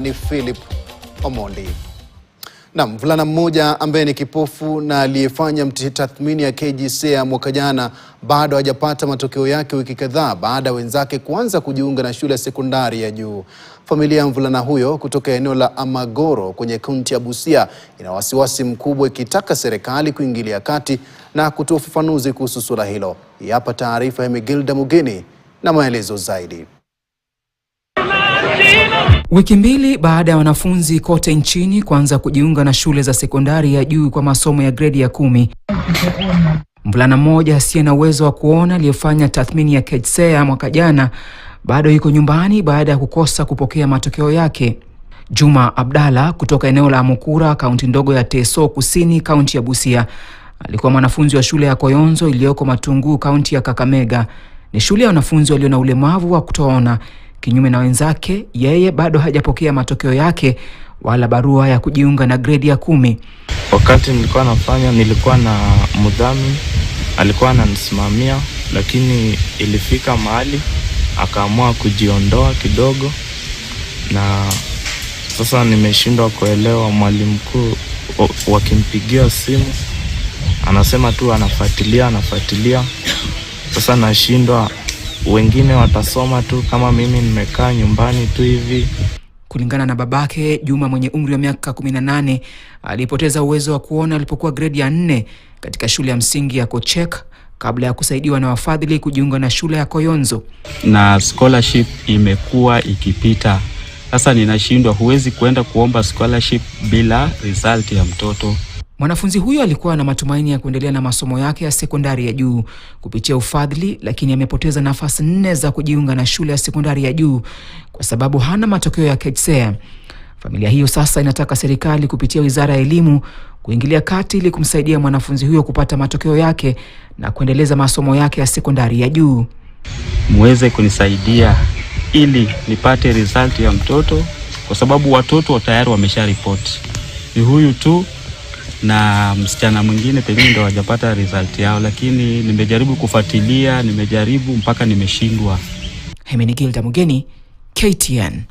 Ni Philip Omondi. Na mvulana mmoja ambaye ni kipofu na aliyefanya tathmini ya KJSEA mwaka jana bado hajapata matokeo yake wiki kadhaa baada wenzake kuanza kujiunga na shule ya sekondari ya juu. Familia ya mvulana huyo kutoka eneo la Amagoro kwenye kaunti ya Busia ina wasiwasi mkubwa ikitaka serikali kuingilia kati na kutoa ufafanuzi kuhusu suala hilo. Hapa taarifa ya Migilda Mugeni na maelezo zaidi. Wiki mbili baada ya wanafunzi kote nchini kuanza kujiunga na shule za sekondari ya juu kwa masomo ya gredi ya 10, mvulana mmoja asiye na uwezo wa kuona aliyefanya tathmini ya KJSEA mwaka jana bado yuko nyumbani baada ya kukosa kupokea matokeo yake. Juma Abdalla kutoka eneo la Amukura, kaunti ndogo ya Teso Kusini, kaunti ya Busia, alikuwa mwanafunzi wa shule ya Koyonzo iliyoko Matungu, kaunti ya Kakamega. Ni shule ya wanafunzi walio na ulemavu wa kutoona. Kinyume na wenzake, yeye bado hajapokea matokeo yake wala barua ya kujiunga na gredi ya 10. Wakati nilikuwa na mudhamini, alikuwa ananisimamia, lakini ilifika mahali akaamua kujiondoa kidogo, na sasa nimeshindwa kuelewa. Mwalimu mkuu wakimpigia simu anasema tu anafuatilia. Sasa nashindwa, wengine watasoma tu kama mimi nimekaa nyumbani tu hivi. Kulingana na babake, Juma mwenye umri wa miaka 18 alipoteza uwezo wa kuona alipokuwa gredi ya 4 katika shule ya msingi ya Kochek kabla ya kusaidiwa na wafadhili kujiunga na shule ya Koyonzo. Na scholarship imekuwa ikipita. Sasa ninashindwa, huwezi kuenda kuomba scholarship bila result ya mtoto. Mwanafunzi huyo alikuwa na matumaini ya kuendelea na masomo yake ya sekondari ya juu kupitia ufadhili, lakini amepoteza nafasi 4 za kujiunga na shule ya sekondari ya juu kwa sababu hana matokeo ya KJSEA. Familia hiyo sasa inataka serikali kupitia Wizara ya Elimu kuingilia kati ili kumsaidia mwanafunzi huyo kupata matokeo yake na kuendeleza masomo yake ya sekondari ya juu. Muweze kunisaidia ili nipate result ya mtoto, kwa sababu watoto tayari wamesha report. Ni huyu tu na msichana mwingine pengine ndio hajapata result yao, lakini nimejaribu kufuatilia, nimejaribu mpaka nimeshindwa. Migilda Mugeni, KTN.